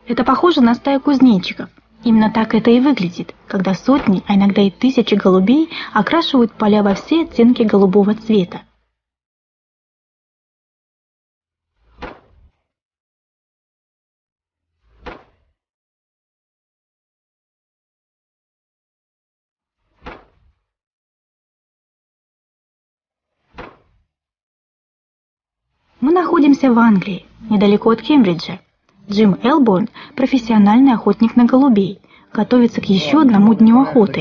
Это похоже на стаю кузнечиков. Именно так это и выглядит, когда сотни, а иногда и тысячи голубей окрашивают поля во все оттенки голубого цвета. Мы находимся в Англии, недалеко от Кембриджа. Джим Элборн, профессиональный охотник на голубей, готовится к еще одному дню охоты.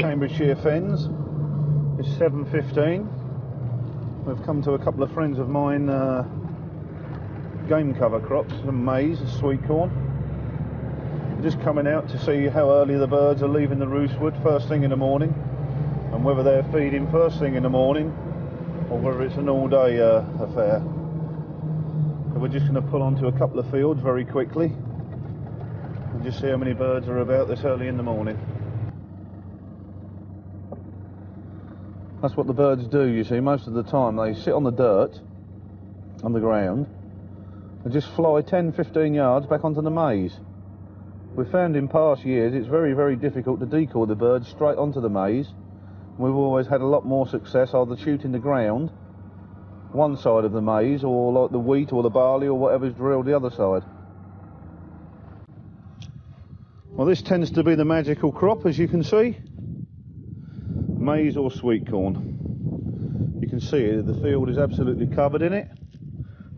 Just coming out to see how early the birds are leaving the roost wood first thing in the morning, and whether they're feeding first thing in the morning or whether it's an all-day affair. So we're just going to pull onto a couple of fields very quickly and just see how many birds are about this early in the morning. That's what the birds do, you see. Most of the time they sit on the dirt, on the ground, and just fly 10-15 yards back onto the maize. We've found in past years it's very, very difficult to decoy the birds straight onto the maize. We've always had a lot more success either shooting the ground, one side of the maize, or like the wheat or the barley or whatever's drilled the other side. Well, this tends to be the magical crop, as you can see. Maize or sweet corn. You can see the field is absolutely covered in it.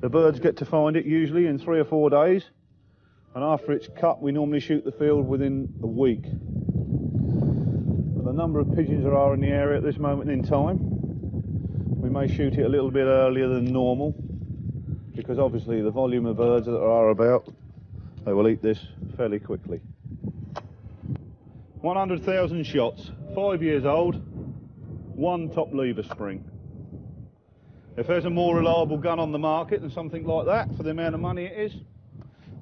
The birds get to find it usually in 3 or 4 days. And after it's cut, we normally shoot the field within a week. With the number of pigeons there are in the area at this moment in time, we may shoot it a little bit earlier than normal, because obviously the volume of birds that there are about, they will eat this fairly quickly. 100,000 shots, 5 years old, 1 top lever spring. If there's a more reliable gun on the market than something like that, for the amount of money it is,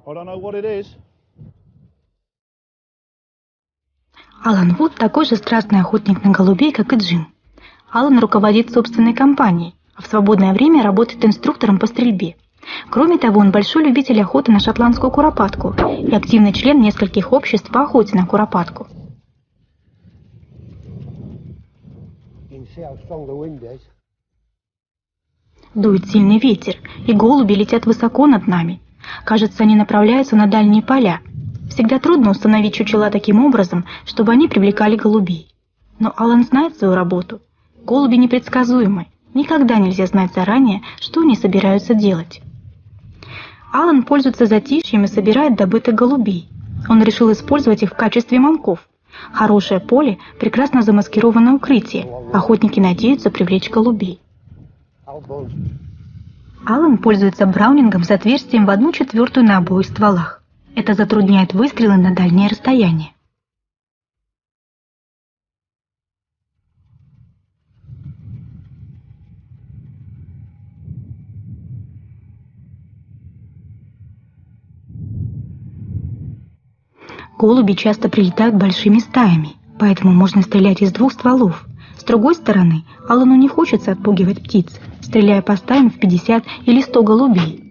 I don't know what it is. Алан Вуд такой же страстный охотник на голубей, как и Джим. Алан руководит собственной компанией, а в свободное время работает инструктором по стрельбе. Кроме того, он большой любитель охоты на шотландскую куропатку и активный член нескольких обществ по охоте на куропатку. Дует сильный ветер, и голуби летят высоко над нами. Кажется, они направляются на дальние поля. Всегда трудно установить чучела таким образом, чтобы они привлекали голубей. Но Алан знает свою работу. Голуби непредсказуемы. Никогда нельзя знать заранее, что они собираются делать. Алан пользуется затишьем и собирает добытых голубей. Он решил использовать их в качестве мамков. Хорошее поле – прекрасно замаскированное укрытие. Охотники надеются привлечь голубей. Алан пользуется браунингом с отверстием в 1/4 на обоих стволах. Это затрудняет выстрелы на дальнее расстояние. Голуби часто прилетают большими стаями, поэтому можно стрелять из 2 стволов. С другой стороны, Алану не хочется отпугивать птиц, стреляя по стаям в 50 или 100 голубей.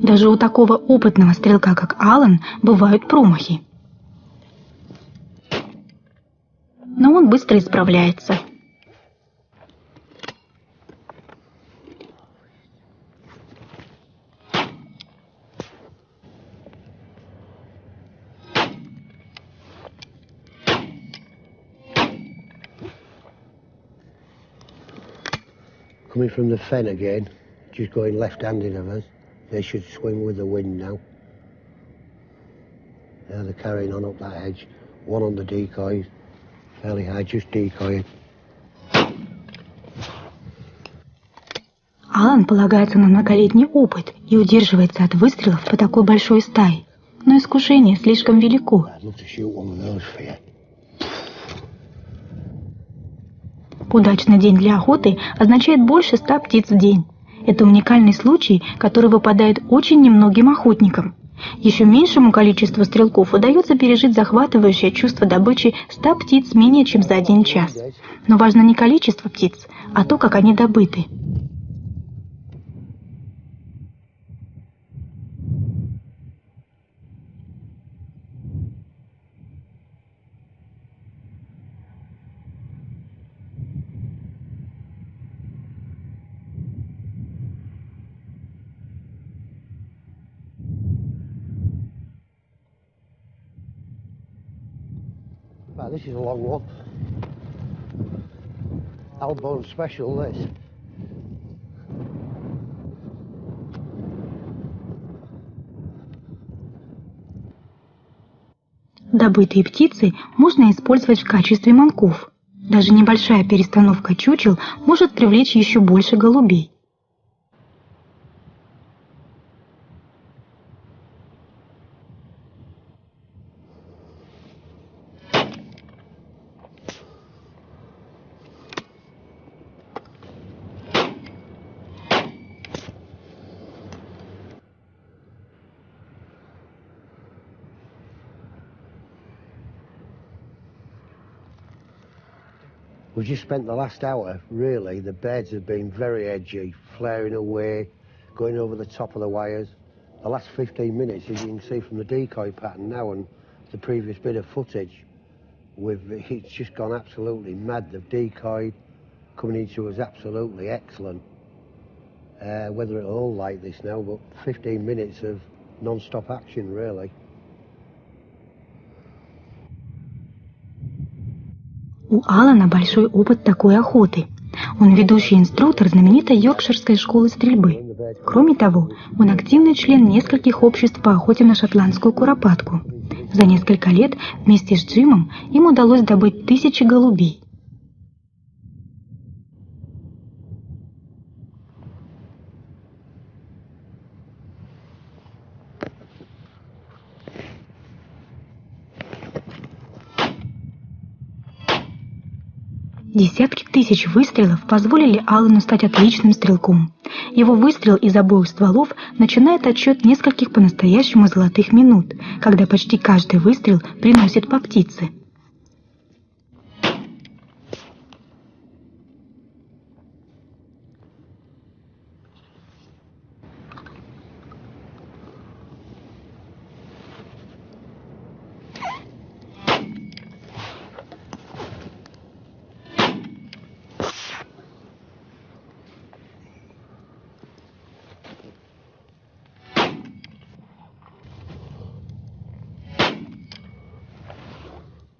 Даже у такого опытного стрелка, как Алан, бывают промахи. Но он быстро исправляется. Coming from the fen again, just going left-handed of us. They should swing with the wind now. Now they're carrying on up that edge. One on the decoy, fairly high, just decoying. Алан полагается на многолетний опыт и удерживается от выстрелов по такой большой стае. Но искушение слишком велико. Удачный день для охоты означает больше 100 птиц в день. Это уникальный случай, который выпадает очень немногим охотникам. Еще меньшему количеству стрелков удается пережить захватывающее чувство добычи 100 птиц менее чем за 1 час. Но важно не количество птиц, а то, как они добыты. Right, this is a long one. Albone special, this. Добытые птицы можно использовать в качестве манков. Даже небольшая перестановка чучел может привлечь еще больше голубей. We've just spent the last hour, really, the birds have been very edgy, flaring away, going over the top of the wires. The last 15 minutes, as you can see from the decoy pattern now and the previous bit of footage, it's just gone absolutely mad. They've decoyed, coming into us absolutely excellent. Whether it'll all like this now, but 15 minutes of non-stop action, really. У Алана большой опыт такой охоты. Он ведущий инструктор знаменитой йоркширской школы стрельбы. Кроме того, он активный член нескольких обществ по охоте на шотландскую куропатку. За несколько лет вместе с Джимом им удалось добыть 1000 голубей. Десятки тысяч выстрелов позволили Алану стать отличным стрелком. Его выстрел из обоих стволов начинает отсчет нескольких по-настоящему золотых минут, когда почти каждый выстрел приносит по птице.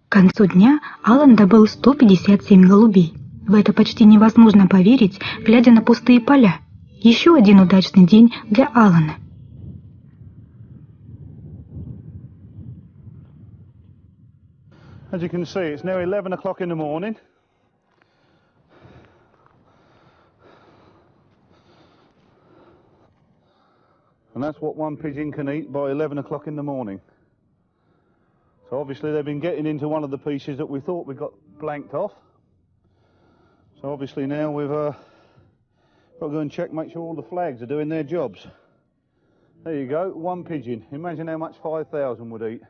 К концу дня Алан добыл 157 голубей. В это почти невозможно поверить, глядя на пустые поля. Еще один удачный день для Алана. As you can see, it's now 11 o'clock in the morning. And that's what one pigeon can eat by 11 o'clock in the morning. So obviously they've been getting into one of the pieces that we thought we got blanked off. So obviously now we've got to go and check, make sure all the flags are doing their jobs. There you go, one pigeon. Imagine how much 5,000 would eat.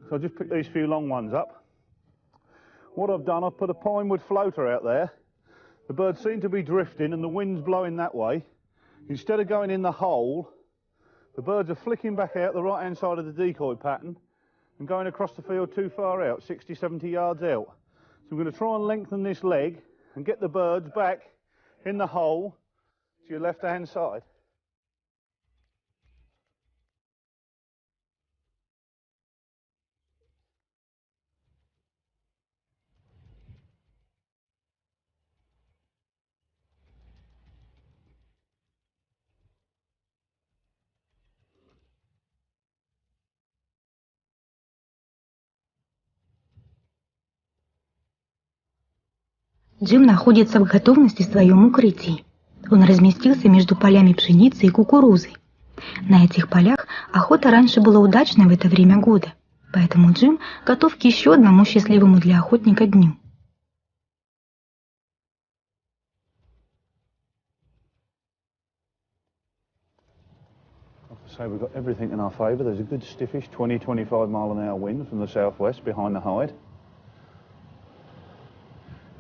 So I just picked these few long ones up. What I've done, I've put a pine wood floater out there. The birds seem to be drifting and the wind's blowing that way. Instead of going in the hole, the birds are flicking back out the right-hand side of the decoy pattern and going across the field too far out, 60, 70 yards out. So I'm going to try and lengthen this leg and get the birds back in the hole to your left-hand side. Джим находится в готовности в своем укрытии. Он разместился между полями пшеницы и кукурузы. На этих полях охота раньше была удачной в это время года, поэтому Джим готов к еще одному счастливому для охотника дню. So we've got everything in our favour. There's a good stiffish 20-25 mile an hour wind from the southwest behind the hide.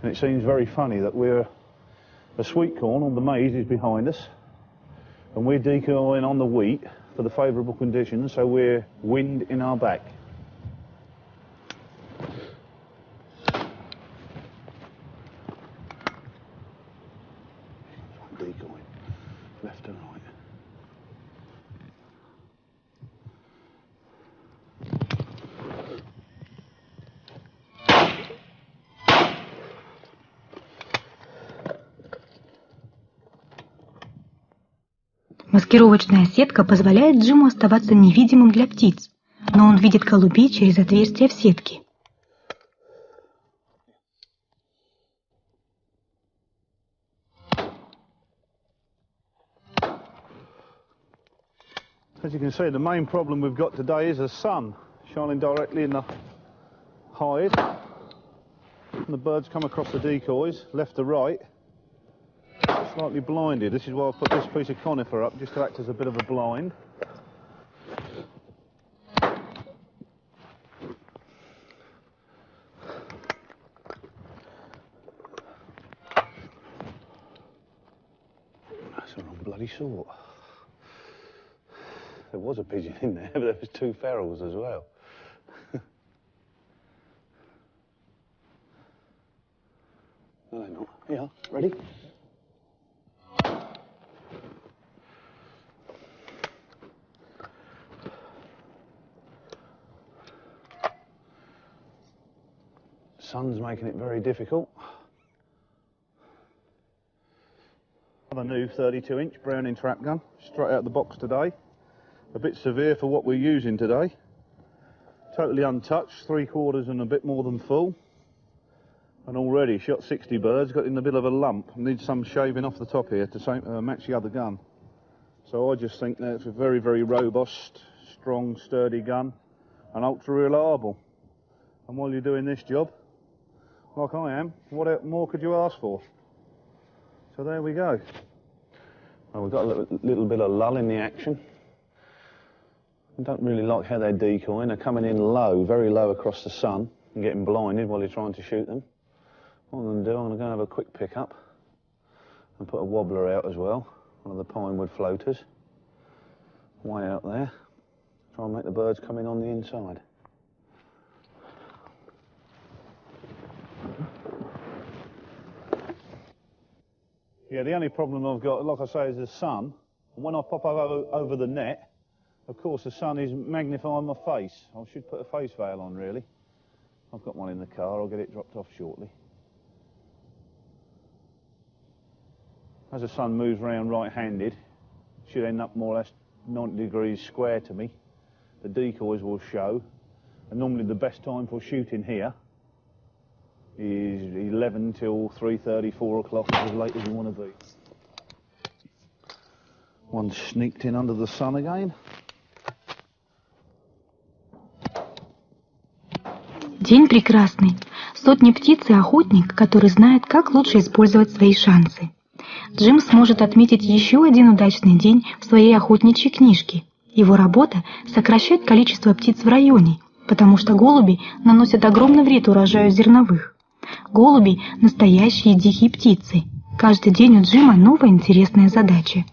And it seems very funny that the sweet corn on the maize is behind us and we're decoying on the wheat for the favourable conditions, so we're wind in our back. Decoy, left and right. Маскировочная сетка позволяет Джиму оставаться невидимым для птиц, но он видит голубей через отверстия в сетке. As you can see, the main problem we've got today is the sun shining directly in the hide. And the birds come across the decoys, left to right, slightly blinded. This is why I've put this piece of conifer up, just to act as a bit of a blind. That's the wrong bloody sort. There was a pigeon in there, but there was two ferals as well. No, they're not. Here, ready? Sun's making it very difficult. Another new 32-inch Browning trap gun, straight out of the box today. A bit severe for what we're using today. Totally untouched, 3/4 and a bit more than full. And already shot 60 birds, got in a bit of a lump. Needs some shaving off the top here to match the other gun. So I just think that it's a very, very robust, strong, sturdy gun and ultra reliable. And while you're doing this job, like I am, what more could you ask for? So there we go. Well, we've got a little bit of lull in the action. I don't really like how they're decoying. They're coming in low, very low across the sun and getting blinded while you're trying to shoot them. What I'm going to do, I'm going to go and have a quick pick up and put a wobbler out as well, one of the pine wood floaters, way out there. Try and make the birds come in on the inside. Yeah, the only problem I've got, like I say, is the sun. And when I pop over the net, of course the sun is magnifying my face. I should put a face veil on, really. I've got one in the car, I'll get it dropped off shortly. As the sun moves around right-handed, it should end up more or less 90 degrees square to me. The decoys will show, and normally the best time for shooting here is 11 till 3:30, 4 o'clock, as late as you want to be. One sneaked in under the sun again. День прекрасный. Сотни птиц и охотник, который знает, как лучше использовать свои шансы. Джим сможет отметить еще один удачный день в своей охотничьей книжке. Его работа сокращает количество птиц в районе, потому что голуби наносят огромный вред урожаю зерновых. Голуби – настоящие дикие птицы. Каждый день у Джима новая интересная задача.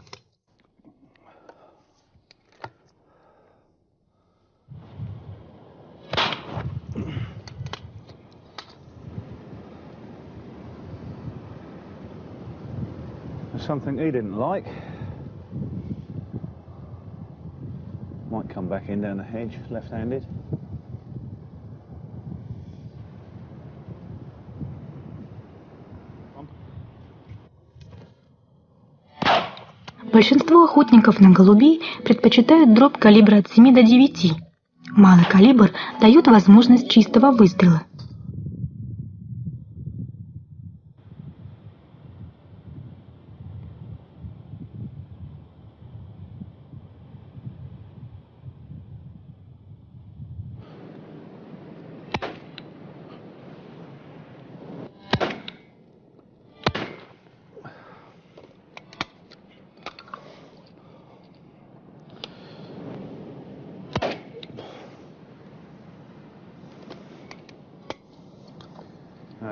Something he didn't like. Might come back in down the hedge, left-handed. Большинство охотников на голубей предпочитают дробь калибра от 7 до 9. Малый калибр дает возможность чистого выстрела.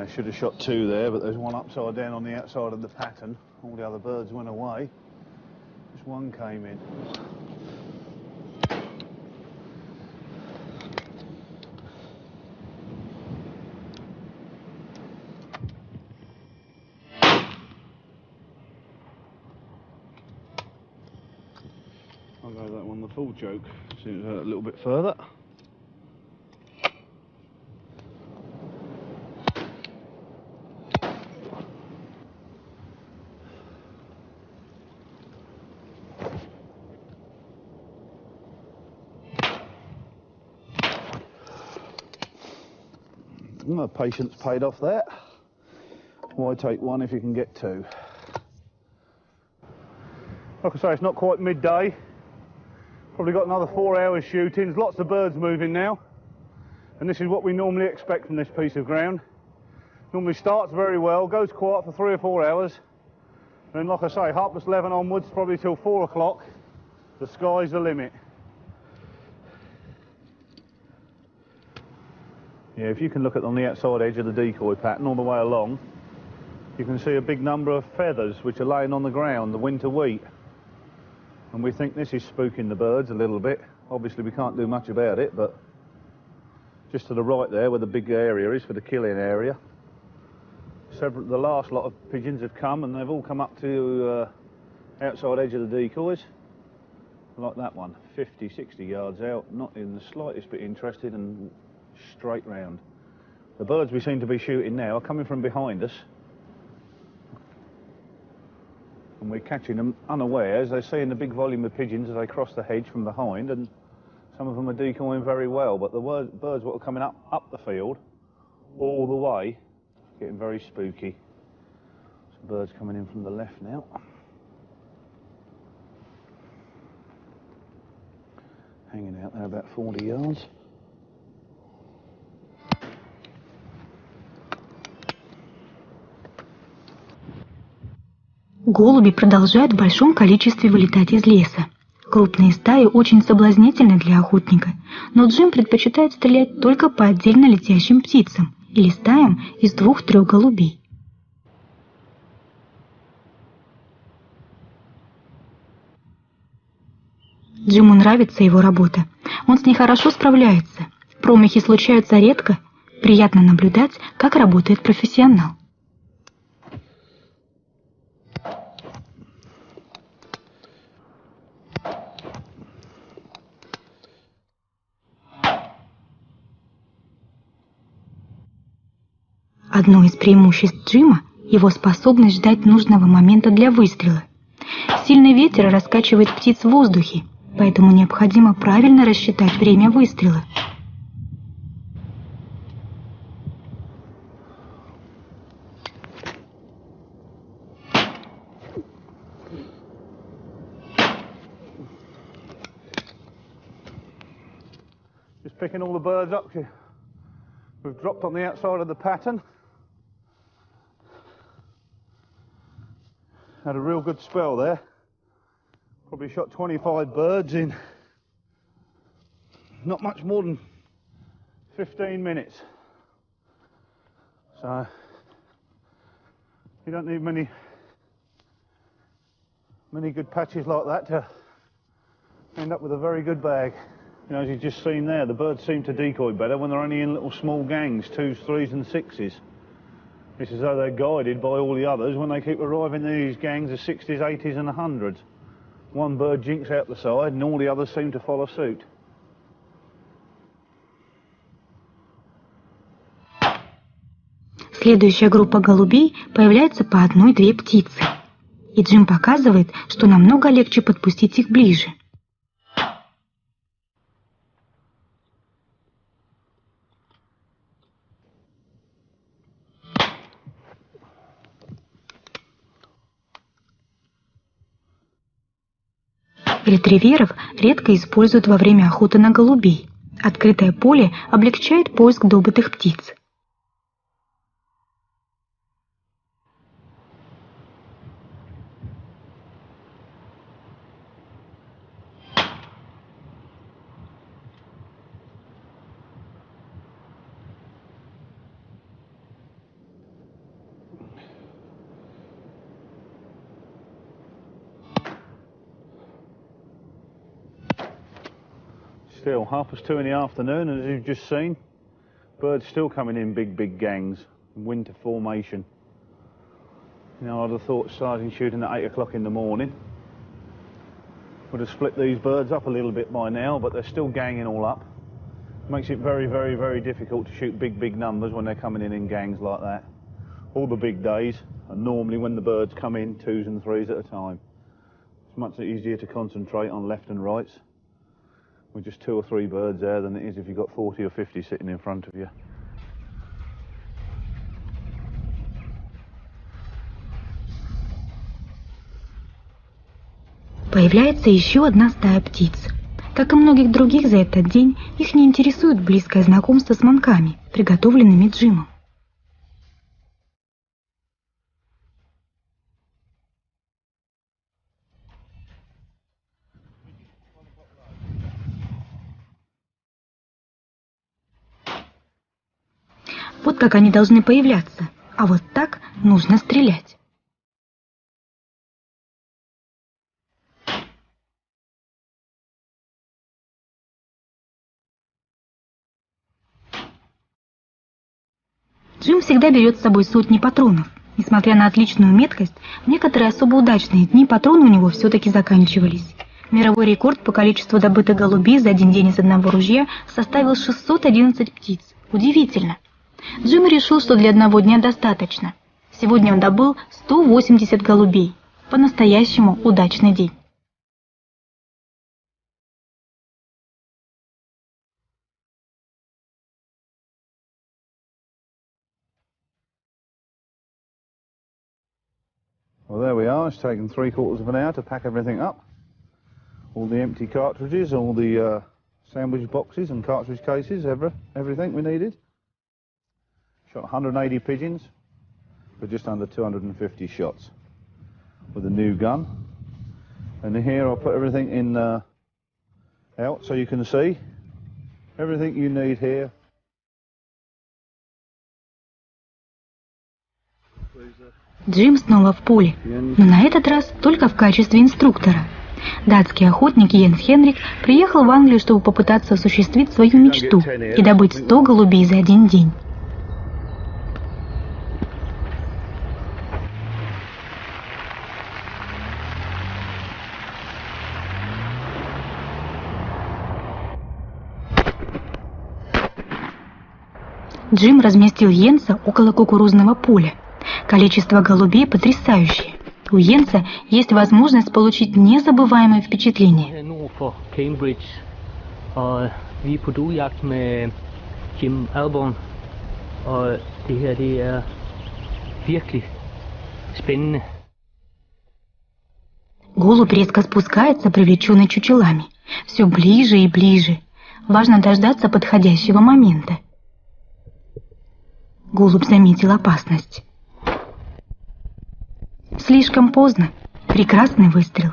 I should have shot two there, but there's one upside down on the outside of the pattern. All the other birds went away. Just one came in. I'll go that one the full joke, seems a little bit further. My patience paid off there. Why take one if you can get two? Like I say, it's not quite midday. Probably got another 4 hours shooting. There's lots of birds moving now. And this is what we normally expect from this piece of ground. Normally starts very well, goes quiet for 3 or 4 hours. And then, like I say, 11:30 onwards, probably till 4 o'clock, the sky's the limit. Yeah, if you can look at on the outside edge of the decoy pattern all the way along, you can see a big number of feathers which are laying on the ground, the winter wheat. And we think this is spooking the birds a little bit. Obviously we can't do much about it, but just to the right there where the big area is for the killing area, the last lot of pigeons have come, and they've all come up to outside edge of the decoys. Like that one, 50, 60 yards out, not in the slightest bit interested, and straight round. The birds we seem to be shooting now are coming from behind us, and we're catching them unawares. They're seeing the big volume of pigeons as they cross the hedge from behind, and some of them are decoying very well, but the birds that are coming up the field all the way, getting very spooky. Some birds coming in from the left now. Hanging out there about 40 yards. Голуби продолжают в большом количестве вылетать из леса. Крупные стаи очень соблазнительны для охотника, но Джим предпочитает стрелять только по отдельно летящим птицам или стаям из 2-3 голубей. Джиму нравится его работа. Он с ней хорошо справляется. Промахи случаются редко. Приятно наблюдать, как работает профессионал. Одно из преимуществ Джима – его способность ждать нужного момента для выстрела. Сильный ветер раскачивает птиц в воздухе, поэтому необходимо правильно рассчитать время выстрела. Just picking all the birds up. We've dropped on the outside of the pattern. Had a real good spell there. Probably shot 25 birds in not much more than 15 minutes. So you don't need many good patches like that to end up with a very good bag. You know, as you've just seen there, the birds seem to decoy better when they're only in little small gangs, 2s, 3s and 6s. It's as though they're guided by all the others when they keep arriving in these gangs of 60s, 80s and 100s. One bird jinks out the side and all the others seem to follow suit. Следующая группа голубей появляется по 1-2 птицы. И Джим показывает, что намного легче подпустить их ближе. Ретриверов редко используют во время охоты на голубей. Открытое поле облегчает поиск добытых птиц. Still, 2:30 in the afternoon, and as you've just seen, birds still coming in big gangs, winter formation. You know, I'd have thought starting shooting at 8 o'clock in the morning would have split these birds up a little bit by now, but they're still ganging all up. Makes it very difficult to shoot big numbers when they're coming in gangs like that. All the big days are normally when the birds come in 2s and 3s at a time. It's much easier to concentrate on left and rights with just 2 or 3 birds there than it is if you've got 40 or 50 sitting in front of you. Появляется еще одна стая птиц. Как и многих других за этот день, их не интересует близкое знакомство с манками, приготовленными Джимом. Вот как они должны появляться, а вот так нужно стрелять. Джим всегда берет с собой сотни патронов. Несмотря на отличную меткость, в некоторые особо удачные дни патроны у него все-таки заканчивались. Мировой рекорд по количеству добытых голубей за один день из одного ружья составил 611 птиц. Удивительно. Джим решил, что для одного дня достаточно. Сегодня он добыл 180 голубей. По-настоящему удачный день. Well, there we are. It's taken 3/4 of an hour to pack everything up. All the empty cartridges, all the sandwich boxes and cartridge cases, everything we needed. Shot 180 pigeons for just under 250 shots with a new gun. And here I'll put everything in out so you can see everything you need here. Джим снова в поле, но на этот раз только в качестве инструктора. Датский охотник Йенс Хенрик приехал в Англию, чтобы попытаться осуществить свою мечту и добыть 100 голубей за один день. Джим разместил Йенса около кукурузного поля. Количество голубей потрясающее. У Йенса есть возможность получить незабываемые впечатления. Голубь резко спускается, привлеченный чучелами. Все ближе и ближе. Важно дождаться подходящего момента. Голубь заметил опасность. Слишком поздно. Прекрасный выстрел.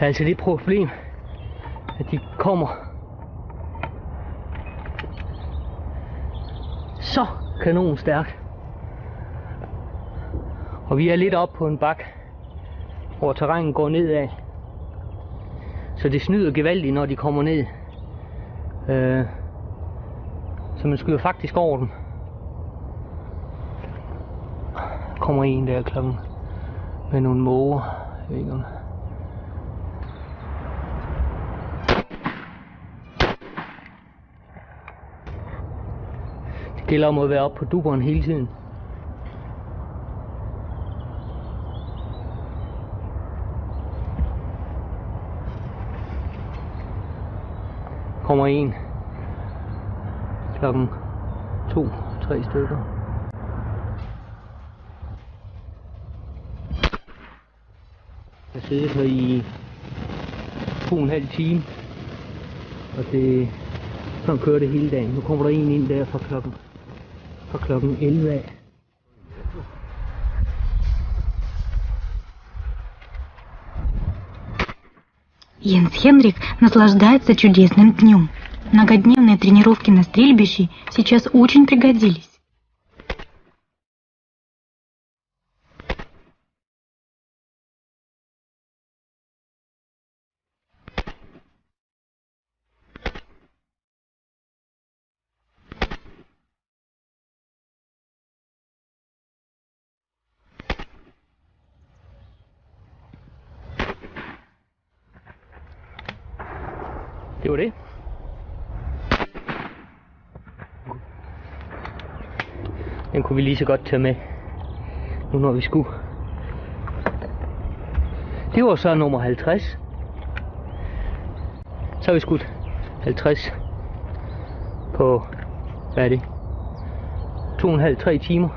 Altså det problem, at de kommer så kanonstærkt. Og vi er lidt oppe på en bakke, hvor terrænet går nedad. Så det snyder gevaldigt, når de kommer ned. Så man skyder faktisk over dem. Kommer en der klokken med nogle måger. Jeg ved ikke om. Det gælder om at være oppe på dupperen hele tiden. Kommer en klokken 2-3 stykker. Jeg sidder her i 2,5 timer, og det sådan kører det hele dagen. Nu kommer der en ind der fra klokken 11 af. Йенс Хенрик наслаждается чудесным днем. Многодневные тренировки на стрельбище сейчас очень пригодились. Det var det. Den kunne vi lige så godt tage med, nu når vi skulle. Det var så nummer 50. Så har vi skudt 50 på, hvad er det, 2,5-3 timer.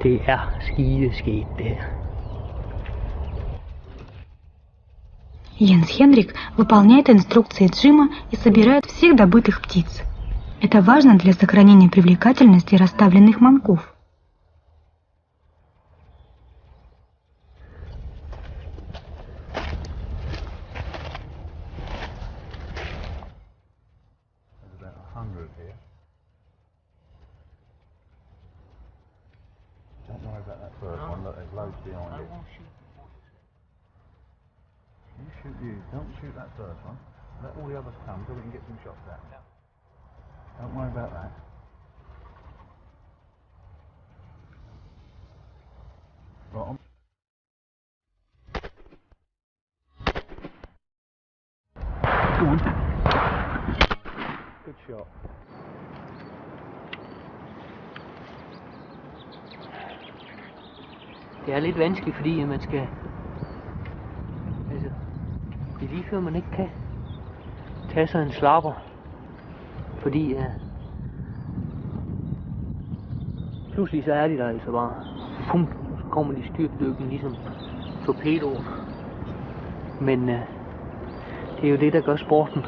Det er skideskægt det her. Йенс Хенрик выполняет инструкции Джима и собирает всех добытых птиц. Это важно для сохранения привлекательности расставленных мамков. Don't shoot that first one. Let all the others come so we can get some shots out. Don't worry about that. Right on. Go on. Good shot. Det er lidt vanskeligt, fordi man skal... Det er lige før man ikke kan tage sig en slapper, fordi pludselig så er de der altså bare, pum, så kommer de styrtdykken ligesom torpedoer. Men det er jo det, der gør sporten.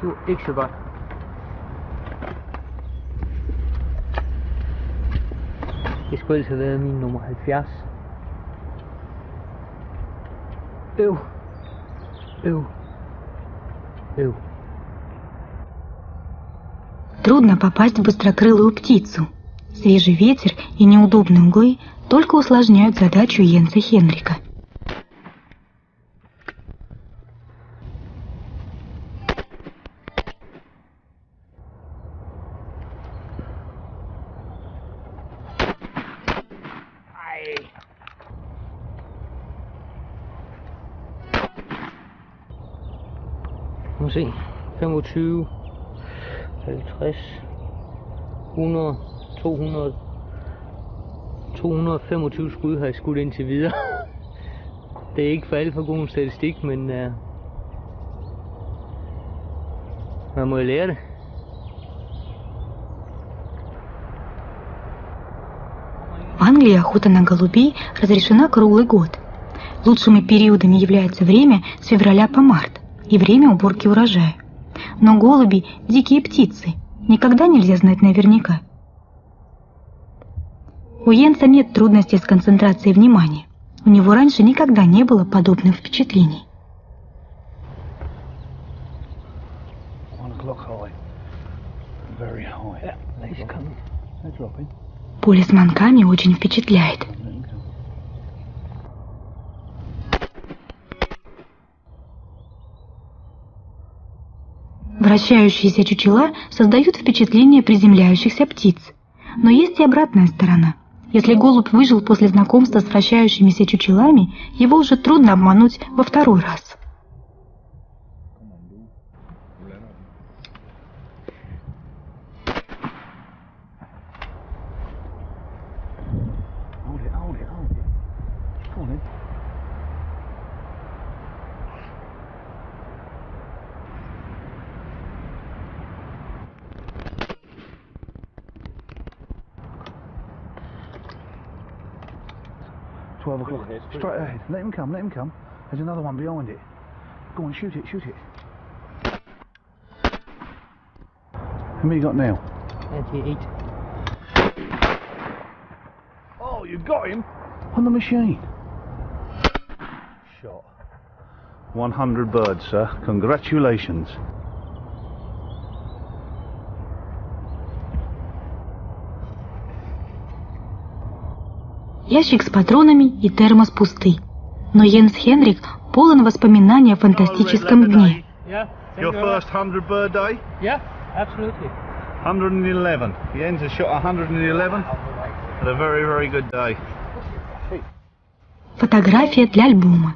Det var ikke så godt. Det skulle ellers have været min nummer 70. Øv. Трудно попасть в быстрокрылую птицу. Свежий ветер и неудобные углы только усложняют задачу Йенса Хенрика. Nu se, 25, 50, 100, 200, 225 skud har jeg skudt indtil videre. Det er ikke for alt for god en statistik, men man må jo lære det. В Англии охота на голубей разрешена круглый год. Лучшими периодами является время с февраля по март и время уборки урожая. Но голуби – дикие птицы, никогда нельзя знать наверняка. У Йенса нет трудностей с концентрацией внимания. У него раньше никогда не было подобных впечатлений. Поле с манками очень впечатляет. Вращающиеся чучела создают впечатление приземляющихся птиц. Но есть и обратная сторона. Если голубь выжил после знакомства с вращающимися чучелами, его уже трудно обмануть во второй раз. Straight ahead. Let him come, let him come. There's another one behind it. Go on, shoot it, shoot it. How many you got now? 98. Oh, you got him on the machine. Shot. 100 birds, sir. Congratulations. Ящик с патронами и термос пусты. Но Йенс Хенрик полон воспоминаний о фантастическом дне. Yeah. Your first 100 bird day? Yeah, absolutely. 111. Jens has shot 111. Had a very, very good day. Фотография для альбома.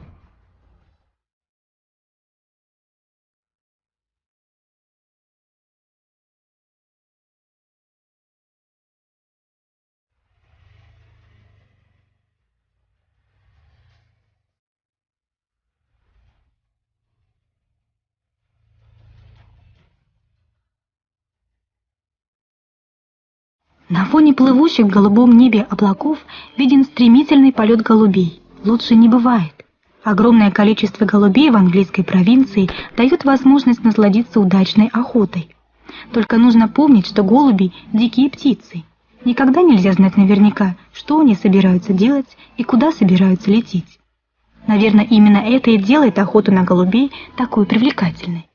На фоне плывущих в голубом небе облаков виден стремительный полет голубей. Лучше не бывает. Огромное количество голубей в английской провинции дает возможность насладиться удачной охотой. Только нужно помнить, что голуби – дикие птицы. Никогда нельзя знать наверняка, что они собираются делать и куда собираются лететь. Наверное, именно это и делает охоту на голубей такой привлекательной.